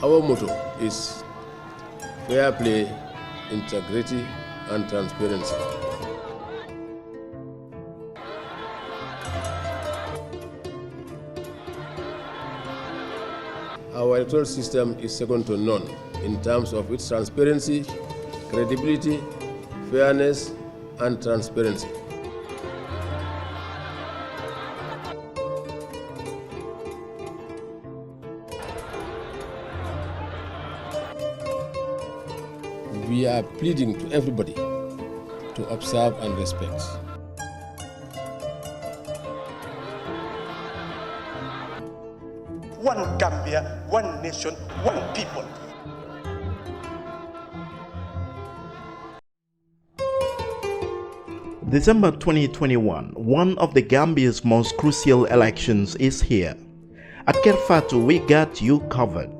Our motto is fair play, integrity, and transparency. Our electoral system is second to none in terms of its transparency, credibility, fairness, and transparency. We are pleading to everybody to observe and respect. One Gambia, one nation, one people. December 2021, one of the Gambia's most crucial elections is here. At Kerr Fatou, we got you covered.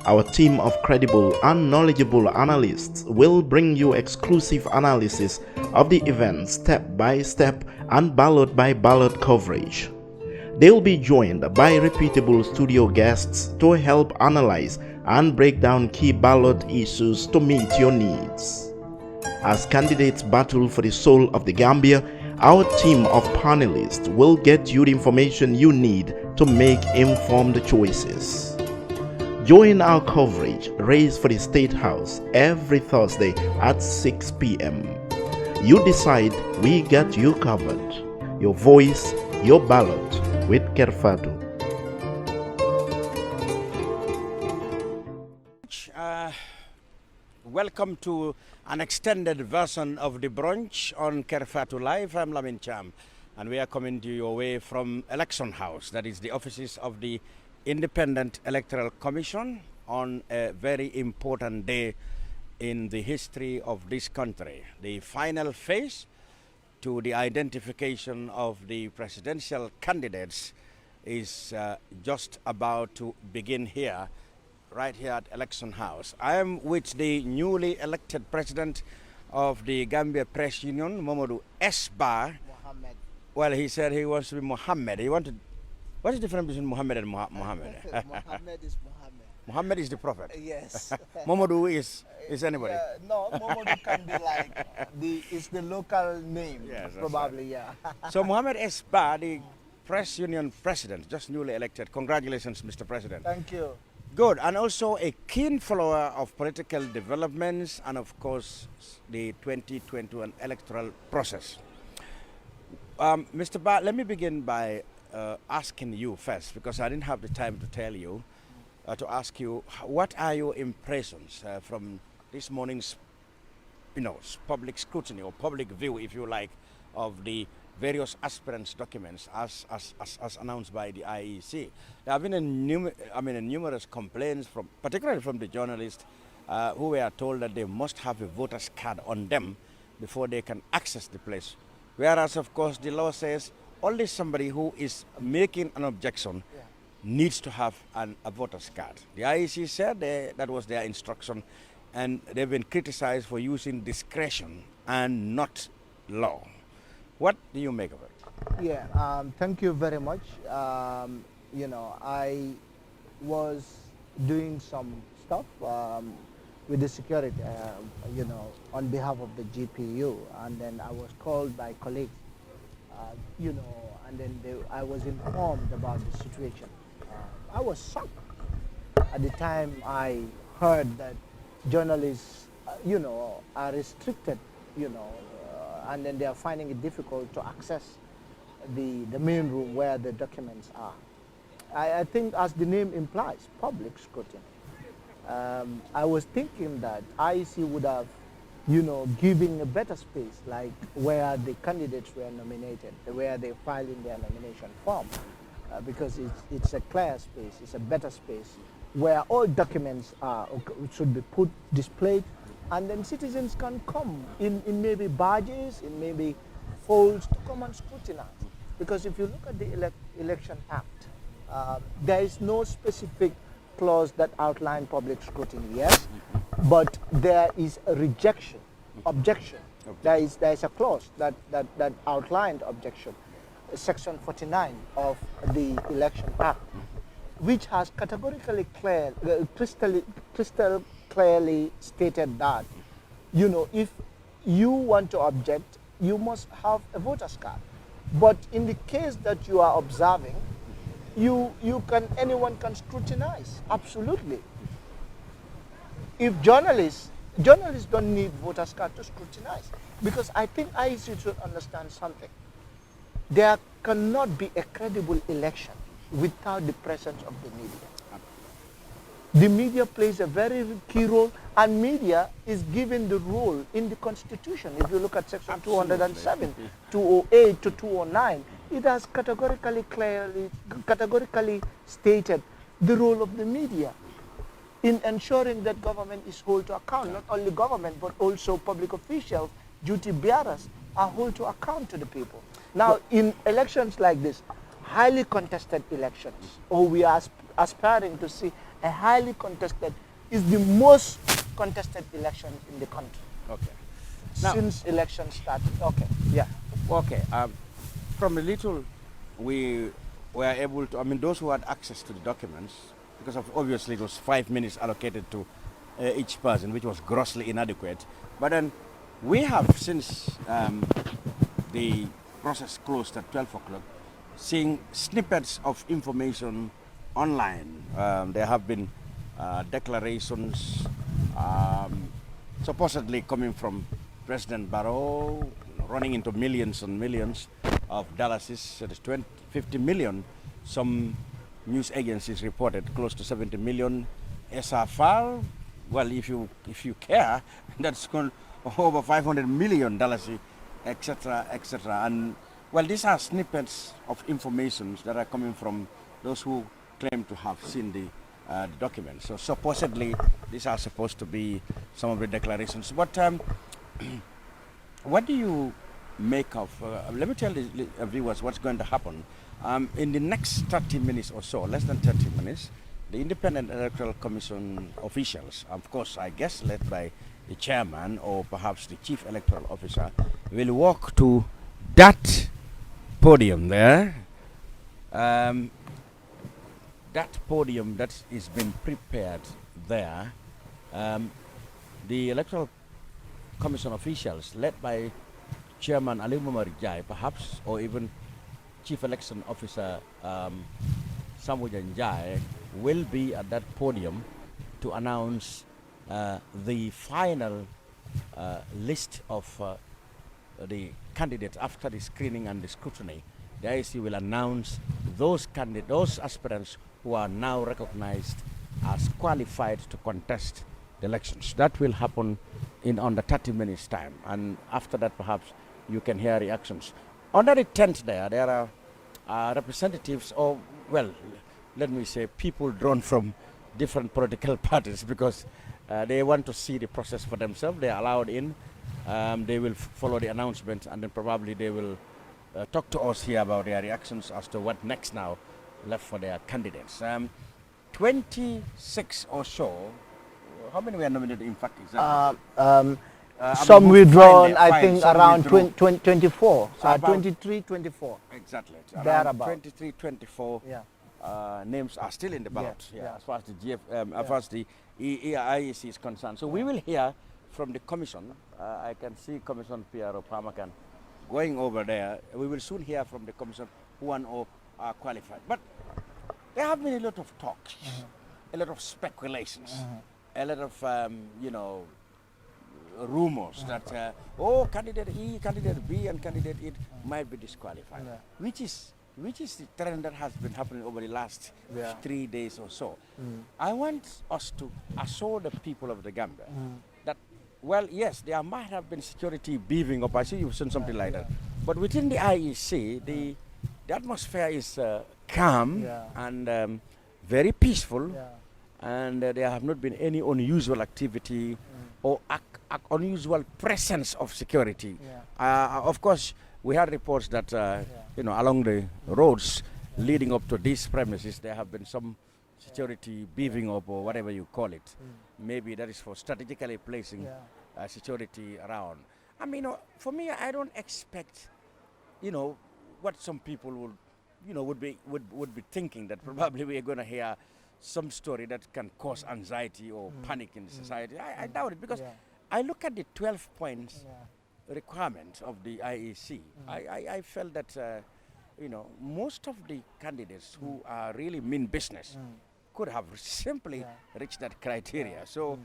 Our team of credible and knowledgeable analysts will bring you exclusive analysis of the event step by step and ballot by ballot coverage. They'll be joined by reputable studio guests to help analyze and break down key ballot issues to meet your needs. As candidates battle for the soul of the Gambia, our team of panelists will get you the information you need to make informed choices. Join our coverage Race for the State House every Thursday at 6 p.m. You decide, we got you covered. Your voice, your ballot with Kerr Fatou. Welcome to an extended version of the brunch on Kerr Fatou Live. I'm Lamin Cham, and we are coming to your way from Election House, that is the offices of the Independent Electoral Commission, on a very important day in the history of this country. The final phase to the identification of the presidential candidates is just about to begin here, right here at Election House. I am with the newly elected president of the Gambia Press Union, Mamadou Esba. Mohammed. Well, he said he wants to be Mohammed. He wanted. What is the difference between Muhammad and Mohammed? Mohammed is Mohammed. Muhammad is the prophet. Yes. Mamadou is anybody. Yeah, no, Mohammed can be like it's the local name. Yes, that's probably, right. yeah. So Mohammed Esba, the Press Union president, just newly elected. Congratulations, Mr. President. Thank you. Good, and also a keen follower of political developments and, of course, the 2021 electoral process. Mr. Ba, let me begin by asking you first, because I didn't have the time to tell you, to ask you, what are your impressions from this morning's, public scrutiny or public view, if you like, of the various aspirants' documents as announced by the IEC. There have been numerous complaints, particularly from the journalists who were told that they must have a voter's card on them before they can access the place. Whereas, of course, the law says only somebody who is making an objection needs to have a voter's card. The IEC said that was their instruction, and they've been criticized for using discretion and not law. What do you make of it? Yeah, thank you very much. I was doing some stuff with the security, on behalf of the GPU, and then I was called by colleagues, and then I was informed about the situation. I was shocked at the time I heard that journalists, are restricted, and then they are finding it difficult to access the main room where the documents are. I think, as the name implies, public scrutiny. I was thinking that IEC would have, given a better space, like where the candidates were nominated, where they filed in their nomination form, because it's a clear space, it's a better space, where all documents should be displayed, and then citizens can come in maybe badges, in maybe folds, to come and scrutinize. Because if you look at the Election Act, there is no specific clause that outlines public scrutiny, yes, but there is a objection. There is a clause that outlined objection, Section 49 of the Election Act. which has categorically crystal clearly stated that, you know, if you want to object, you must have a voter's card. But in the case that you are observing, anyone can scrutinize, absolutely. If journalists don't need voters card to scrutinize, because I think IEC should understand something. There cannot be a credible election without the presence of the media. The media plays a very key role, and media is given the role in the Constitution. If you look at Section 207, 208 to 209, it has categorically stated the role of the media in ensuring that government is held to account. Not only government, but also public officials, duty bearers are held to account to the people. Now, in elections like this, highly contested elections, or we are aspiring to see a highly contested, is the most contested election in the country. Okay. Now, since election started. Okay. Yeah. Okay. From the little we were able to, I mean, those who had access to the documents, because of obviously it was 5 minutes allocated to each person, which was grossly inadequate. But then we have, since the process closed at 12 o'clock, seeing snippets of information online. There have been declarations supposedly coming from President Barrow, running into millions and millions of dollars. It is 50 million. Some news agencies reported close to 70 million. SFR, well, if you care, that's gone over 500 million dollars, etc., etc. And well, these are snippets of information that are coming from those who claim to have seen the documents. So supposedly these are supposed to be some of the declarations. But what do you make of, let me tell the viewers what's going to happen. In the next 30 minutes or so, less than 30 minutes, the Independent Electoral Commission officials, of course, I guess led by the chairman or perhaps the chief electoral officer, will walk to that podium there. That podium that is being prepared there, the Electoral Commission officials, led by Chairman Ali Mumar Jai, perhaps, or even Chief Election Officer Samujan Jai, will be at that podium to announce the final list of the candidates after the screening and the scrutiny. The IEC will announce those candidates, those aspirants who are now recognized as qualified to contest the elections. That will happen in under 30 minutes time, and after that perhaps you can hear reactions. Under the tent there are representatives, or well, let me say people drawn from different political parties, because they want to see the process for themselves. They are allowed in. They will follow the announcement, and then probably they will talk to us here about their reactions as to what next now left for their candidates. 26 or so. How many were nominated, in fact, exactly? Some withdrawn, I think around 24, 23, 24. Exactly. Around 23, 24 names are still in the ballot, as far as the as far as the IEC is concerned. So we will hear from the commission. I can see Commission P.R.O. Pamakan going over there. We will soon hear from the commission who and all are qualified. But there have been a lot of talks, a lot of speculations, a lot of, you know, rumors that, candidate E, candidate B, and candidate E might be disqualified, which is the trend that has been happening over the last 3 days or so. I want us to assure the people of the Gambia that, well, yes, there might have been security beefing up. I see you've seen something like that. But within the IEC, the atmosphere is calm and very peaceful, and there have not been any unusual activity or unusual presence of security. Of course, we had reports that you know, along the roads leading up to these premises, there have been some security beefing up, or whatever you call it. Maybe that is for strategically placing security around. I mean, for me, I don't expect, you know, what some people would would be thinking that probably we are going to hear some story that can cause anxiety or panic in society. I doubt it, because I look at the 12 points requirement of the IEC. I felt that most of the candidates who are really mean business could have simply reached that criteria. So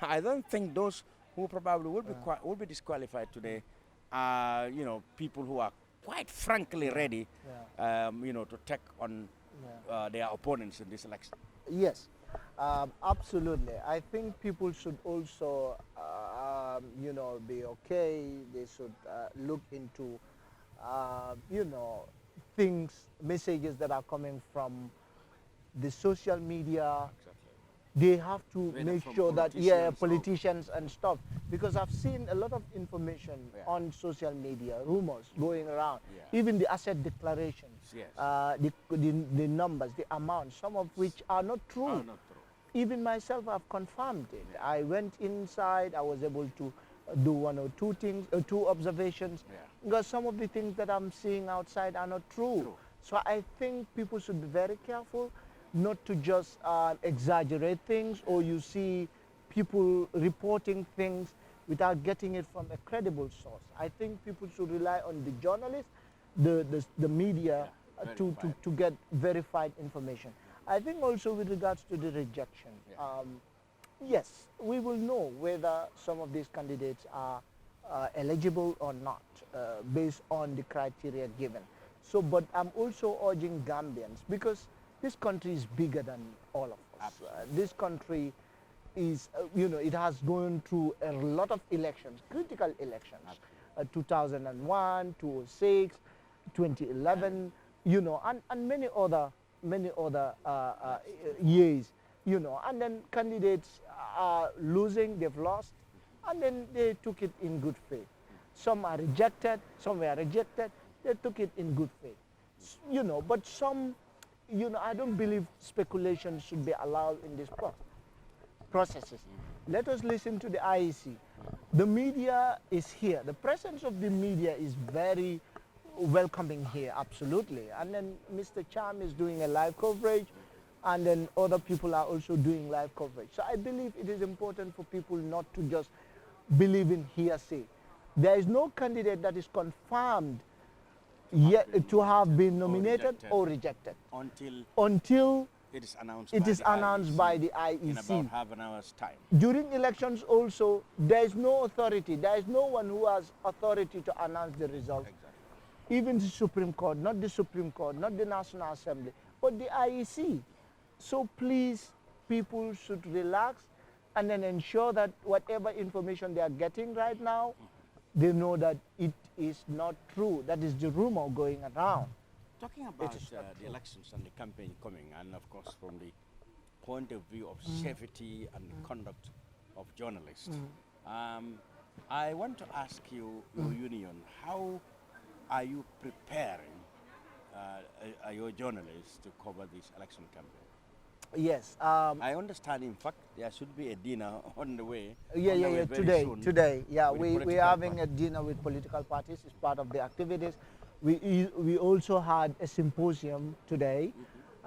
I don't think those who probably will be disqualified today are people who are quite frankly ready to take on their opponents in this election. Yes, absolutely. I think people should also, be okay. They should look into, things, messages that are coming from the social media. They have to make sure that politicians and stuff, because I've seen a lot of information on social media, rumors going around, even the asset declarations, the numbers, the amounts, some of which are not true. Even myself, I've confirmed it. I went inside, I was able to do one or two things, two observations, because some of the things that I'm seeing outside are not true. So I think people should be very careful not to just exaggerate things, or you see people reporting things without getting it from a credible source. I think people should rely on the journalists, the media, to get verified information. I think also with regards to the rejection, yes, we will know whether some of these candidates are eligible or not based on the criteria given. So, but I'm also urging Gambians, because this country is bigger than all of us. This country is, it has gone through a lot of elections, critical elections, 2001, 2006, 2011, and many other years, and then candidates are losing, they've lost, and then they took it in good faith. Some are rejected, some were rejected, they took it in good faith, but some, I don't believe speculation should be allowed in this processes. Let us listen to the IEC. The media is here. The presence of the media is very welcoming here, absolutely. And then Mr. Cham is doing a live coverage, and then other people are also doing live coverage. So I believe it is important for people not to just believe in hearsay. There is no candidate that is confirmed yet to have been nominated or rejected until it is announced by the IEC in about half an hour's time. During elections also, there is no authority. There is no one who has authority to announce the results. Exactly. Even the Supreme Court, not the Supreme Court, not the National Assembly, but the IEC. So please, people should relax and then ensure that whatever information they are getting right now, they know that it is not true. That is the rumor going around. Talking about the elections and the campaign coming, and of course from the point of view of safety and the conduct of journalists, I want to ask you, your union, how are you preparing your journalists to cover this election campaign? Yes. I understand, in fact, there should be a dinner on the way. Today. Yeah, we are having a dinner with political parties. It's part of the activities. We also had a symposium today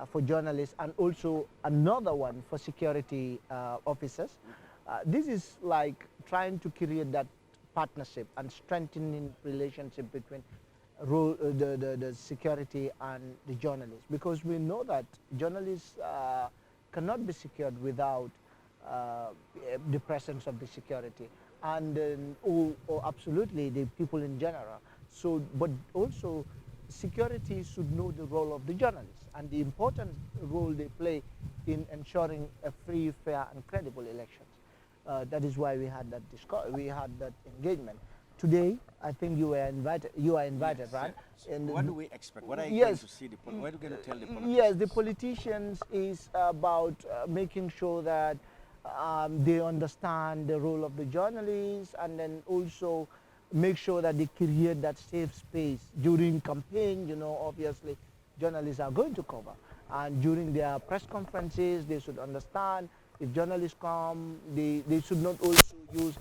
for journalists, and also another one for security officers. This is like trying to create that partnership and strengthening relationship between the security and the journalists, because we know that journalists cannot be secured without the presence of the security, and or absolutely the people in general. So, but also security should know the role of the journalists and the important role they play in ensuring a free, fair, and credible elections. That is why we had that engagement. Today, I think you were invited. You are invited, yes, right? And what do we expect? What are you going to see? What are you going to tell the politicians? Yes, the politicians is about making sure that they understand the role of the journalists, and then also make sure that they create that safe space during campaign. Obviously, journalists are going to cover, and during their press conferences, they should understand if journalists come, they should not also use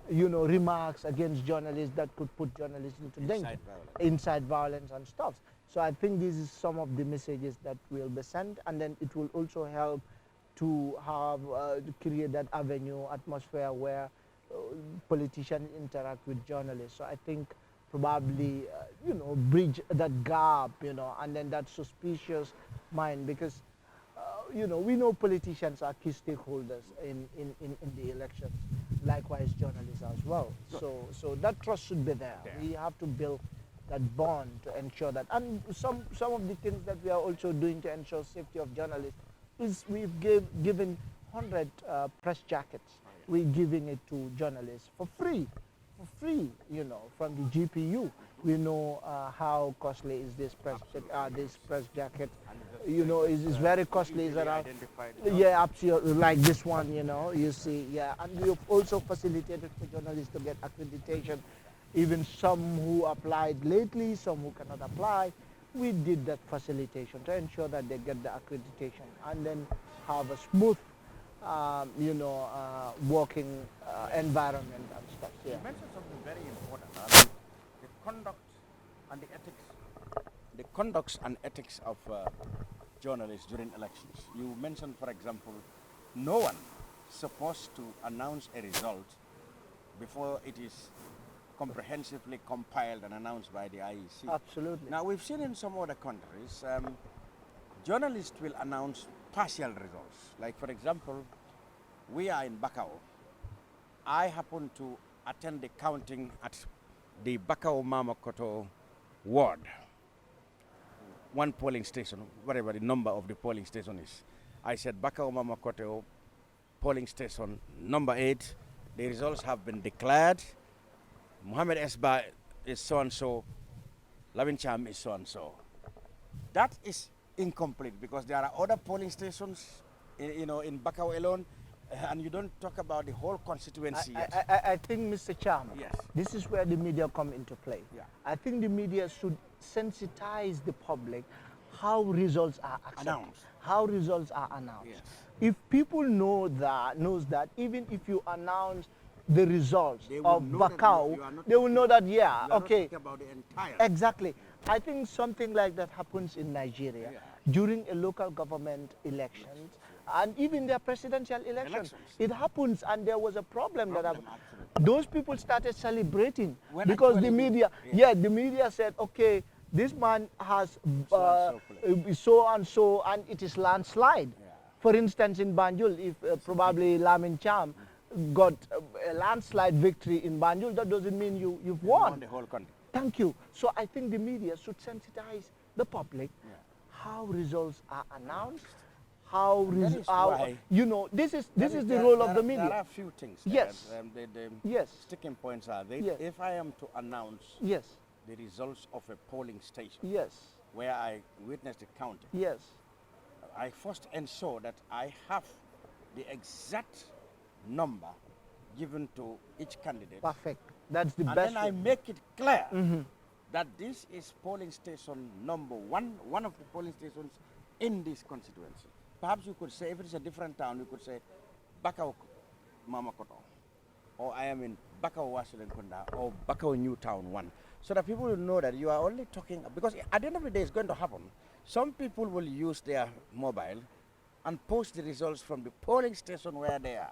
remarks against journalists that could put journalists into danger, inside violence and stuff. So I think this is some of the messages that will be sent, and then it will also help to have to create that avenue atmosphere where politicians interact with journalists. So I think probably bridge that gap, and then that suspicious mind, because we know politicians are key stakeholders in the elections, likewise journalists as well. So that trust should be there. We have to build that bond to ensure that. And some of the things that we are also doing to ensure safety of journalists is we've given 100 press jackets. We're giving it to journalists for free, from the GPU. We know how costly is this press jacket. Is very costly. Is around, yeah, absolutely, like this one. You see, yeah, and we have also facilitated for journalists to get accreditation. Even some who applied lately, some who cannot apply, we did that facilitation to ensure that they get the accreditation and then have a smooth, working environment and stuff. Yeah. You mentioned something very important. The conduct and ethics of journalists during elections. You mentioned, for example, no one supposed to announce a result before it is comprehensively compiled and announced by the IEC. Absolutely. Now, we've seen in some other countries, journalists will announce partial results. Like, for example, we are in Bakau. I happen to attend the counting at the Bakau Mamakoto ward, one polling station, whatever the number of the polling station is. I said Bakau Mamakoto polling station number 8, the results have been declared. Mohammed Esba is so-and-so, Lavin Cham is so-and-so. That is incomplete because there are other polling stations, in Bakau alone, and you don't talk about the whole constituency yet. I think, Mr. Chairman, yes, this is where the media come into play. Yeah. I think the media should sensitize the public how results are accepted, announced. how results are announced. Yes. If people knows that even if you announce the results of Bakau, they will know that, yeah, okay. Not about the entire. Exactly. I think something like that happens in Nigeria during a local government elections and even their presidential elections. It happens, and there was a problem that those people started celebrating because the media, the media said, okay, this man has so and so, and it is landslide. For instance, in Banjul, if probably Lamin Cham got a landslide victory in Banjul, that doesn't mean you've won. The whole country. Thank you. So I think the media should sensitize the public how results are announced, this is the role of the media. There are a few things. Yes. The sticking points are if I am to announce the results of a polling station where I witness the counting, I first ensure that I have the exact number given to each candidate. Perfect. That's the best. And then I make it clear that this is polling station number one of the polling stations in this constituency. Perhaps you could say, if it's a different town, you could say Bakau Mamakoto, or I am in Bakau Wasilenkunda, or Bakau New Town 1, so that people will know that you are only talking, because at the end of the day it's going to happen. Some people will use their mobile and post the results from the polling station where they are.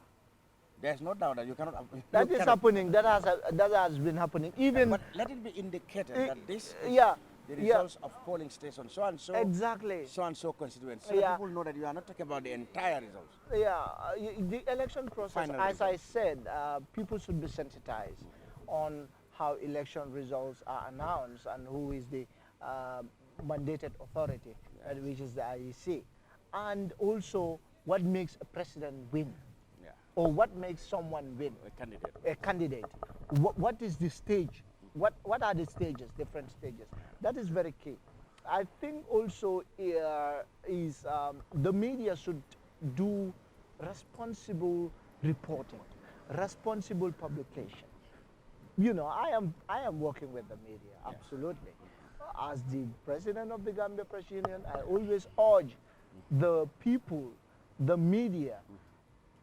There's no doubt that you cannot. That is happening. That has been happening. Even. But let it be indicated that this is the results of polling station so and so. Exactly. So and so constituency. So that people know that you are not talking about the entire results. Yeah, the election process, as I said, people should be sensitized on how election results are announced and who is the mandated authority, which is the IEC, and also what makes a president win. Or what makes someone win? A candidate. What is the stage? What are the stages, different stages? That is very key. I think also is the media should do responsible reporting, responsible publication. I am working with the media, absolutely. As the president of the Gambia Press Union, I always urge the people, the media,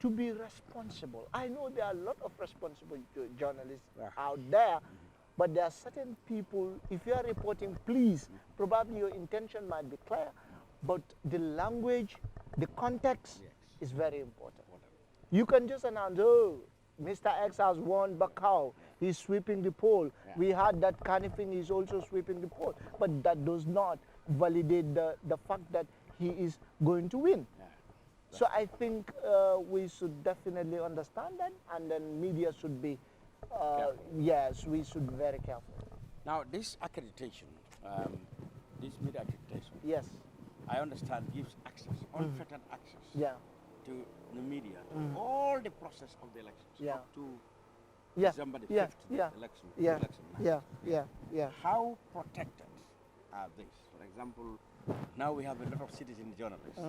to be responsible. I know there are a lot of responsible journalists out there, But there are certain people, if you are reporting, please, probably your intention might be clear, but the language, the context is very important. You can just announce, oh, Mr. X has won Bakau, he's sweeping the poll. We heard that Kanifing is also sweeping the poll. But that does not validate the fact that he is going to win. So I think we should definitely understand that, and then media should be, yes, we should be very careful. Now, this accreditation, this media accreditation, Yes. I understand gives access, unfettered access Yeah. to the media, to all the process of the elections, Yeah. up to Yeah. December the Yeah. 5th, Yeah. the election. Yeah. election night. Yeah. Yeah. Yeah. How protected are these? For example, now we have a lot of citizen journalists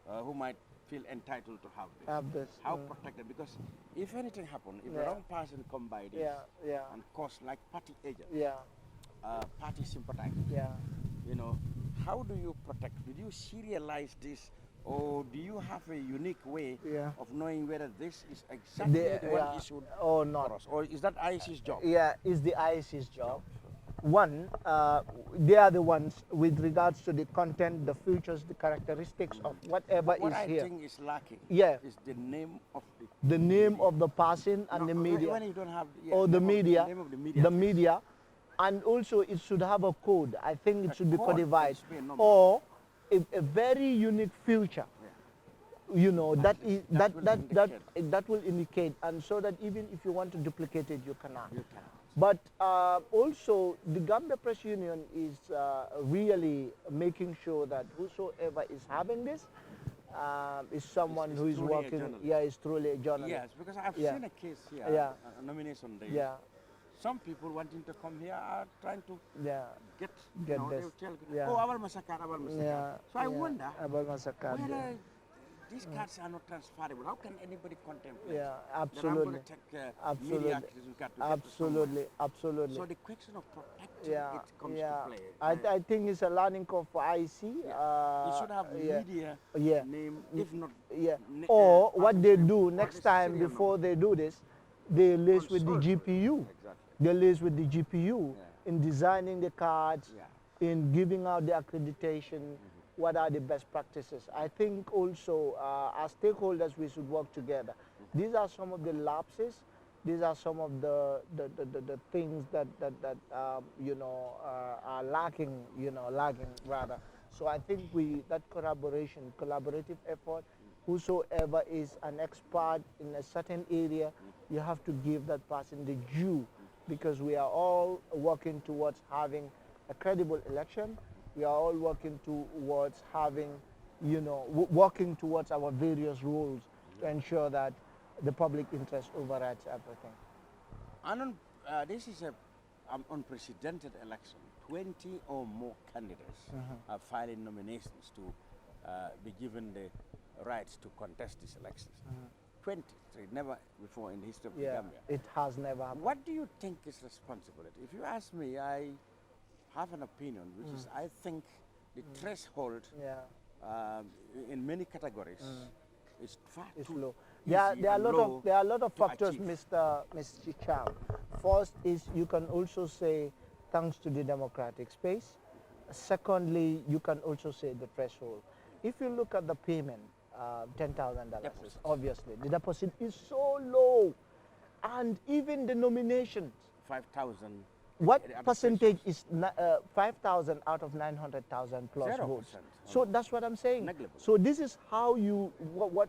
who might feel entitled to have this. Have this, How protected? Because if anything happens, if the Yeah. wrong person come by this Yeah. Yeah. and cause like party agents, Yeah. party sympathizers, Yeah. you know, how do you protect? Did you serialize this, or do you have a unique way Yeah. of knowing whether this is exactly the one issued or not? for us, or is that IEC's job? Yeah, it's the IEC's job. One, they are the ones with regards to the content, the features, the characteristics of whatever What is I here. think is lacking Yeah. is the name of The name of the person and the No, media. when you don't have Or the name of- media, name of the media, the media, and also it should have a code. I think it A should be code, codified, it should be a number. or a very unique feature. You know, that is that will that will indicate, and so that even if you want to duplicate it, you cannot. You cannot. But also, the Gambia Press Union is really making sure that whosoever is having this is someone Is who is truly a working. journalist. Yeah, is truly a journalist. Yes, because I've Yeah. seen a case here, Yeah. a nomination day. Yeah, Some people wanting to come here are trying to yeah, get, Get you know, this. they'll tell, Yeah. oh, Awal Masakar, Awal Masakar. yeah. So I yeah. wonder About Masakad, yeah. whether these cards are not transferable. How can anybody contemplate Yeah, that I'm absolutely. going to take Absolutely. media acquisition card to get to Absolutely, someone? absolutely. So the question of protecting Yeah, it comes yeah. to play. I think it's a learning curve for IEC. You should have yeah. media Yeah. name, if not Yeah. na- Or what artist they name, do or next the time serial before number. they do this, they liaise with the Consult. GPU. Exactly. They liaise with the GPU Yeah. in designing the cards, Yeah. in giving out the accreditation. What are the best practices? I think also as stakeholders we should work together. These are some of the lapses. These are some of the things that you know are lacking. You know, lagging rather. So I think that collaborative effort. Whosoever is an expert in a certain area, you have to give that person the due, because we are all working towards having a credible election. We are all working towards having, you know, working towards our various roles to ensure that the public interest overrides everything. And this is an unprecedented election. 20 or more candidates are filing nominations to be given the rights to contest these elections. 23, never before in the history of the Yeah, Gambia. it has never happened. What do you think is responsibility? If you ask me, I have an opinion, which is I think the threshold Yeah, in many categories is far it's too low. easy There are a and lot low of to factors, achieve. Mr. Chicham. First is you can also say thanks to the democratic space. Secondly, you can also say the threshold. If you look at the payment, $10,000, Deposit. obviously the deposit is so low, and even the nominations. 5,000. What the other percentage is 5,000 out of 900,000 plus 0%. votes? So that's what I'm saying. Negligible. So this is how you what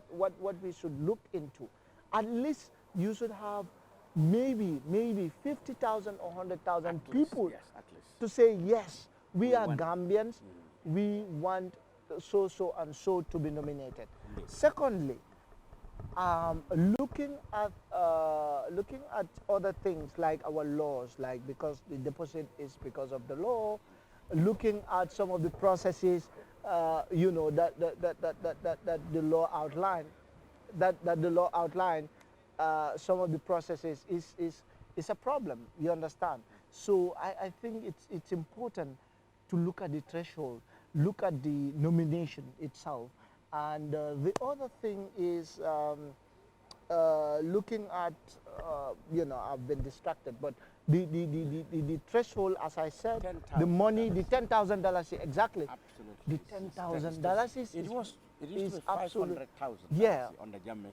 we should look into. At least you should have maybe 50,000 or 100,000 At least, people yes, at least. to say yes, we are want- Gambians. We want so and so to be nominated. Indeed. Secondly, looking at other things like our laws, like because the deposit is because of the law, looking at some of the processes, you know, that the law outline, some of the processes is a problem. You understand? So I think it's important to look at the threshold, look at the nomination itself. And the other thing is looking at, you know, I've been distracted, but the threshold, as I said, the $10,000. money, the $10,000, exactly. Absolutely. The $10,000 is It used to be absolute. 500,000 Yeah. on the Jammeh.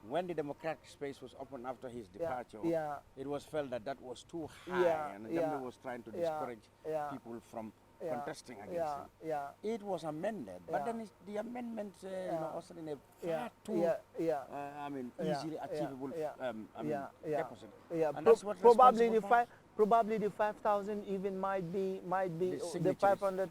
When the democratic space was opened after his Yeah, departure, yeah. it was felt that that was too high, Yeah, and yeah, Jammeh was trying to yeah, discourage yeah. people from Yeah, contesting against yeah, him. yeah. It was amended, but Yeah. then the amendment, also in a Yeah, far too, yeah. easily achievable, deposit. Yeah, And that's what probably responsible for. probably the 5,000 even might be The the signatures.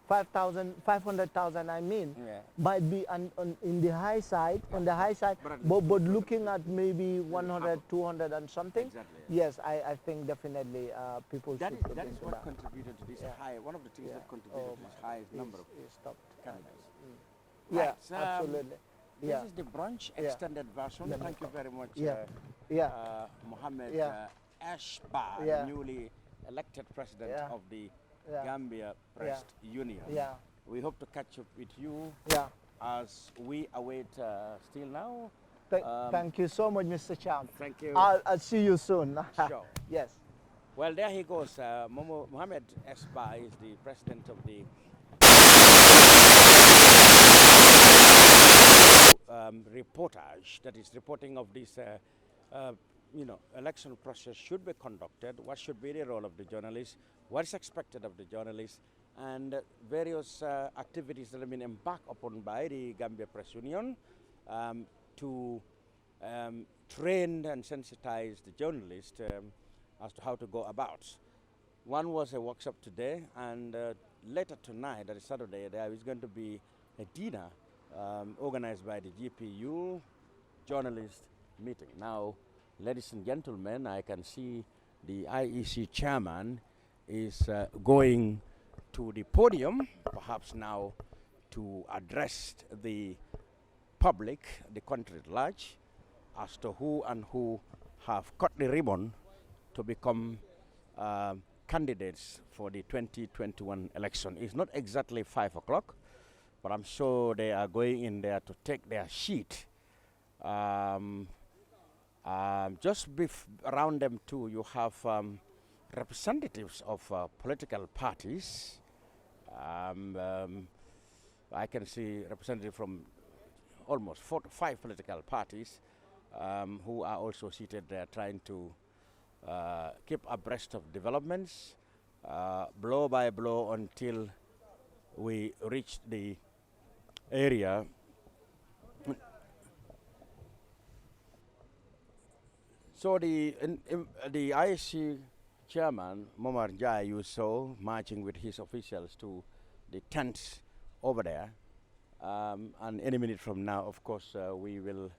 500,000. I mean, Yeah. might be on in the high side, on the high side. But looking at maybe 100, 200 and something. Exactly. Yes, I think definitely people That should is, look that is into what that. contributed to this high. One of the things that contributed to this high number of Stopped. candidates. Yeah, Right, absolutely. This Yeah. is the brunch Yeah. extended version. Thank you very much, Yeah. Mohammed Yeah. Ashba, Yeah. the newly elected president Yeah. of the Yeah. Gambia Press Union. Yeah. We hope to catch up with you Yeah. as we await still now. Thank you so much, Mr. Champ. Thank you. I'll see you soon. Sure. Yes. Well, there he goes. Mohammed Esba is the president of the reportage that is reporting of this, election process should be conducted. What should be the role of the journalist? What is expected of the journalist? And various activities that have been embarked upon by the Gambia Press Union to train and sensitize the journalist as to how to go about. One was a workshop today, and later tonight, that is Saturday, there is going to be a dinner organized by the GPU journalist meeting. Now, ladies and gentlemen, I can see the IEC chairman is going to the podium, perhaps now to address the public, the country at large, as to who and who have cut the ribbon to become candidates for the 2021 election. It's not exactly 5 o'clock, but I'm sure they are going in there to take their sheet. Just around them too, you have representatives of political parties. I can see representatives from almost 4 to 5 political parties who are also seated there trying to keep abreast of developments, blow by blow, until we reach the area. So the IEC chairman, Momar Jai, you saw marching with his officials to the tents over there. And any minute from now, of course, we will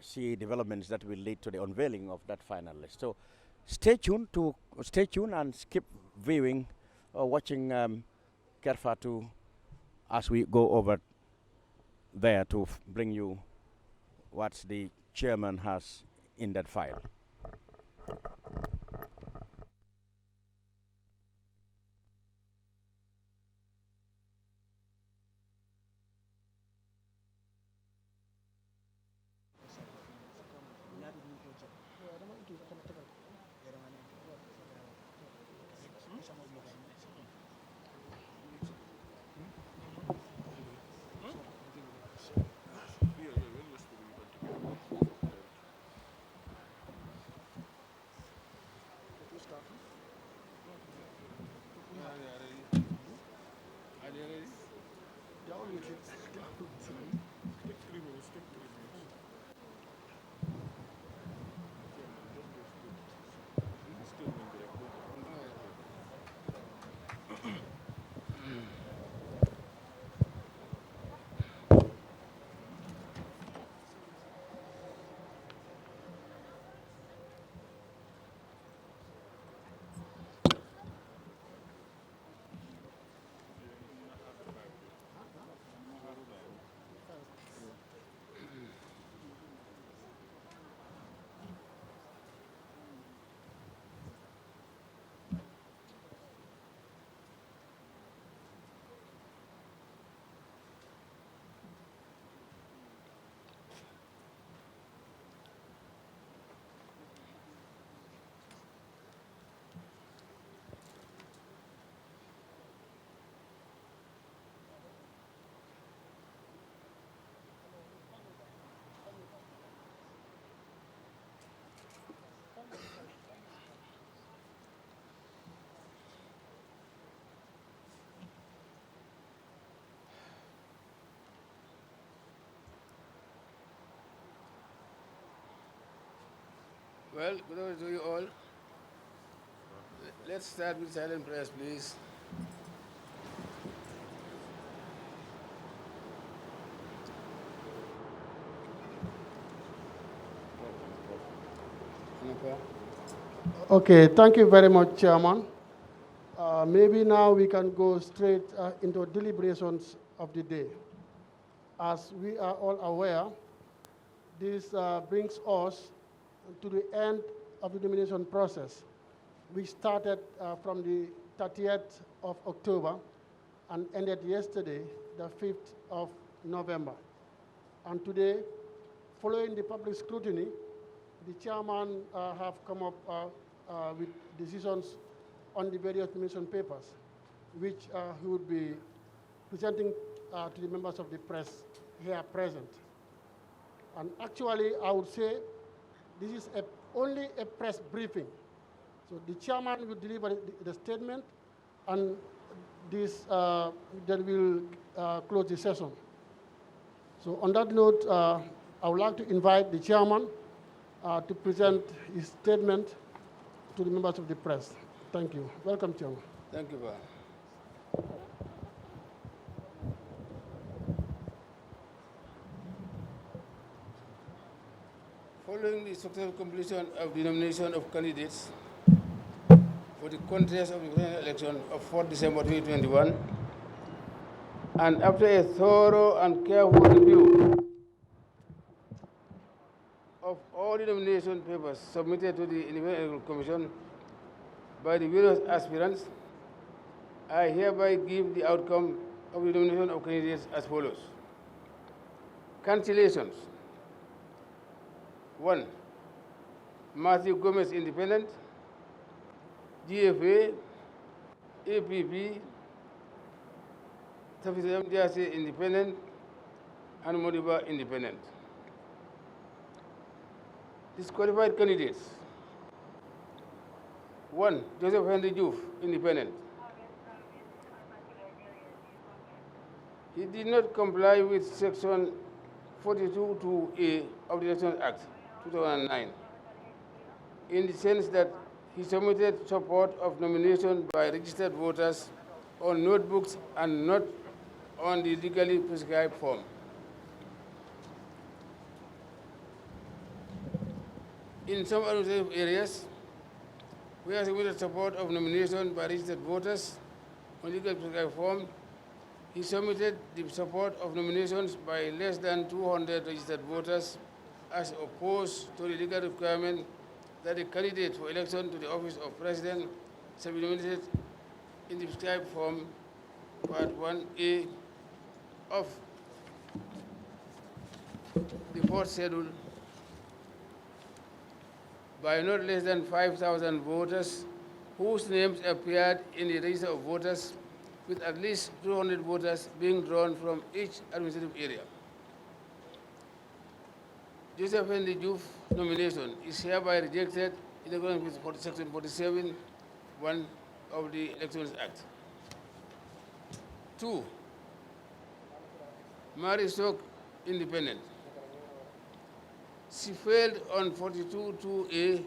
see developments that will lead to the unveiling of that final list. So stay tuned and keep viewing or watching Kerr Fatou as we go over there to bring you what the chairman has in that file. Well, good morning to you all. Let's start with silent prayers, please. Okay, thank you very much, Chairman. Maybe now we can go straight into deliberations of the day. As we are all aware, this brings us to the end of the nomination process. We started from the 30th of October and ended yesterday, the 5th of November. And today, following the public scrutiny, the chairman have come up with decisions on the various nomination papers, which he would be presenting to the members of the press here present. And actually, I would say this is only a press briefing. So the chairman will deliver the statement, and this then will close the session. So on that note, I would like to invite the chairman to present his statement to the members of the press. Thank you. Welcome, Chairman. Thank you, Ba. Following the successful completion of the nomination of candidates for the contest of the presidential election of 4 December 2021, and after a thorough and careful review of all the nomination papers submitted to the Independent Electoral Commission by the various aspirants, I hereby give the outcome of the nomination of candidates as follows. Cancellations. 1. Matthew Gomez, Independent. GFA, APP, Tafisa MDRC, Independent, and Modiba, Independent. Disqualified candidates. 1. Joseph Henry Juf, Independent. He did not comply with Section 42(2)A of the Elections Act 2009 in the sense that he submitted support of nomination by registered voters on notebooks and not on the legally prescribed form. In some administrative areas, we have submitted support of nomination by registered voters on legally prescribed form. He submitted the support of nominations by less than 200 registered voters as opposed to the legal requirement that the candidate for election to the office of President shall be nominated in the prescribed form, Part 1A of the fourth schedule, by not less than 5,000 voters whose names appeared in the register of voters, with at least 200 voters being drawn from each administrative area. Joseph Henry Juf nomination is hereby rejected in accordance with Section 47(1) of the Elections Act. 2. Mary Stoke, Independent. She failed on 42(2)A,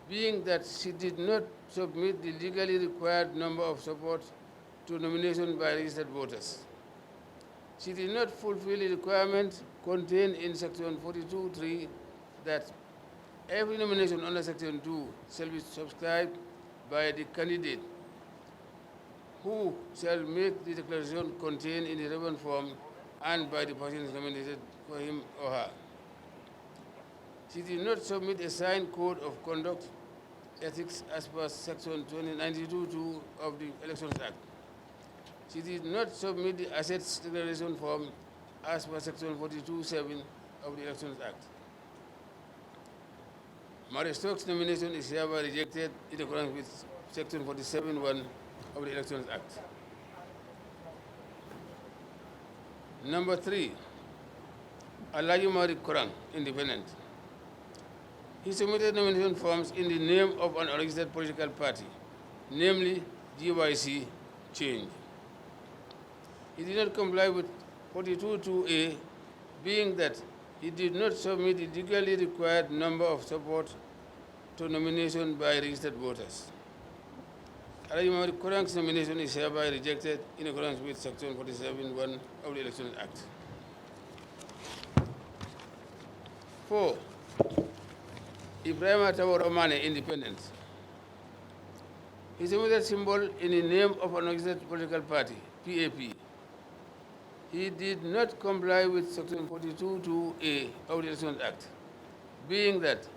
being that she did not submit the legally required number of support to nomination by registered voters. She did not fulfill the requirement contained in Section 42(3) that every nomination under Section 2 shall be subscribed by the candidate who shall make the declaration contained in the relevant form and by the person nominated for him or her. She did not submit a signed code of conduct ethics as per Section 92(2) of the Elections Act. She did not submit the assets declaration form as per Section 42(7) of the Elections Act. Mary Stoke's nomination is hereby rejected in accordance with Section 47(1) of the Elections Act. Number 3, Alaji Mari Korang, Independent. He submitted nomination forms in the name of an unregistered political party, namely GYC Change. He did not comply with 42(2)A, being that he did not submit the legally required number of support to nomination by registered voters. Alhaji Kurang's nomination is hereby rejected in accordance with Section 47(1) of the Elections Act. 4. Ibrahim Tawo Romane, Independent. He submitted symbol in the name of an existing political party, PAP. He did not comply with Section 42(2)(a) of the Elections Act, being that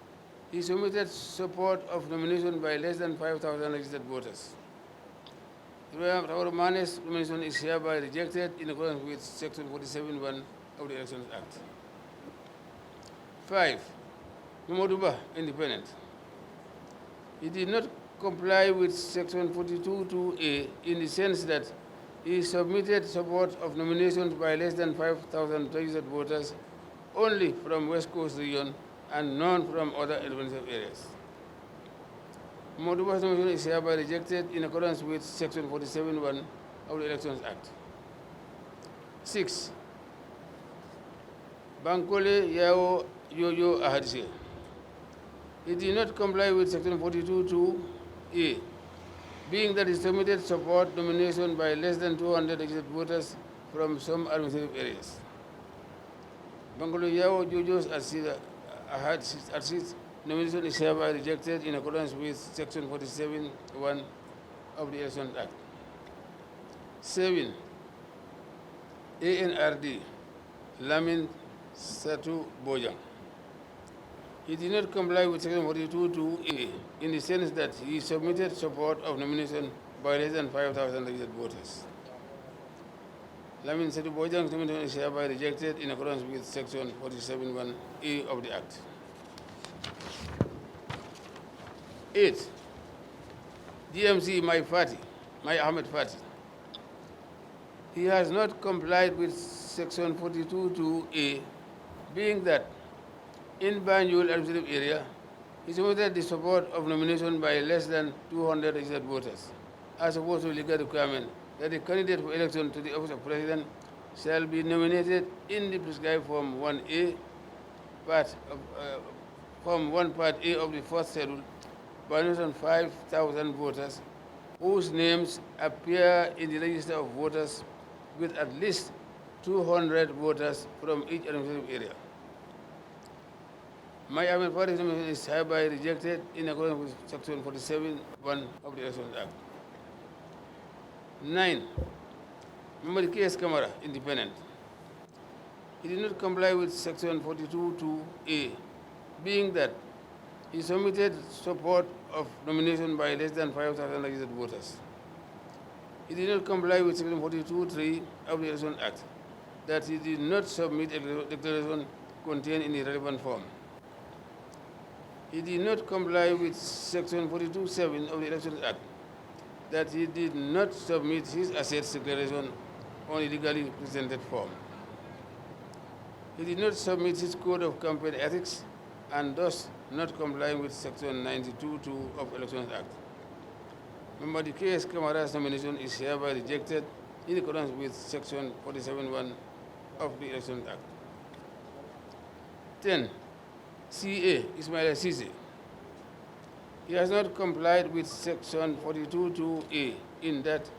he submitted support of nomination by less than 5,000 registered voters. Ibrahim Tawo Romane's nomination is hereby rejected in accordance with Section 47(1) of the Elections Act. 5. Mamoduba, Independent. He did not comply with Section 42(2)(a) in the sense that he submitted support of nominations by less than 5,000 registered voters only from West Coast region and none from other administrative areas. Mamoduba's nomination is hereby rejected in accordance with Section 47(1) of the Elections Act. 6. Bankole Yao Yoyo Ahadise. He did not comply with Section 42(2)(a), being that he submitted support nomination by less than 200 registered voters from some administrative areas. Bankole Yao Yoyo Ahadise nomination is hereby rejected in accordance with Section 47(1) of the Elections Act. 7. ANRD Lamin Satu Bojang. He did not comply with Section 42(2)(a) in the sense that he submitted support of nomination by less than 5,000 registered voters. Lamin Satu Bojang's nomination is hereby rejected in accordance with Section 47(1)(a) of the Act. 8. DMC Mai Ahmed Fati. He has not complied with Section 42(2)(a), being that in Banjul administrative area, he submitted the support of nomination by less than 200 registered voters, as opposed to legal requirement that the candidate for election to the office of President shall be nominated in the prescribed Form 1A, Form 1 Part A of the first schedule by more than 5,000 voters whose names appear in the register of voters with at least 200 voters from each administrative area. My Ahmed Fati's nomination is hereby rejected in accordance with Section 47(1) of the Elections Act. 9. Muhammad K.S. Kamara, Independent. He did not comply with Section 42(2)(a), being that he submitted support of nomination by less than 5,000 registered voters. He did not comply with Section 42(3) of the Elections Act, that he did not submit a declaration contained in the relevant form. He did not comply with Section 42(7) of the Elections Act, that he did not submit his assets declaration on a legally presented form. He did not submit his code of campaign ethics and thus not complying with Section 92(2) of Elections Act. Member K.S. Kamara's nomination is hereby rejected in accordance with Section 47(1) of the Elections Act. 10. CA Ismail Sise. He has not complied with Section 42(2)(a) in that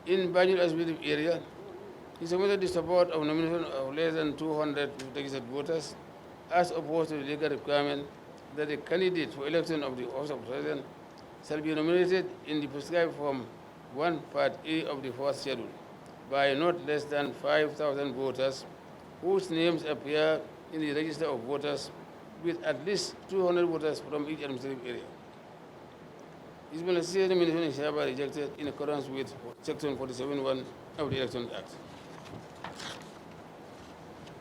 in Banjul administrative area, he submitted the support of nomination of less than 200 registered voters as opposed to the legal requirement that the candidate for election of the office of President shall be nominated in the prescribed Form 1 Part A of the first schedule by not less than 5,000 voters whose names appear in the register of voters with at least 200 voters from each administrative area. Ismail Sise's nomination is hereby rejected in accordance with Section 47(1) of the Elections Act.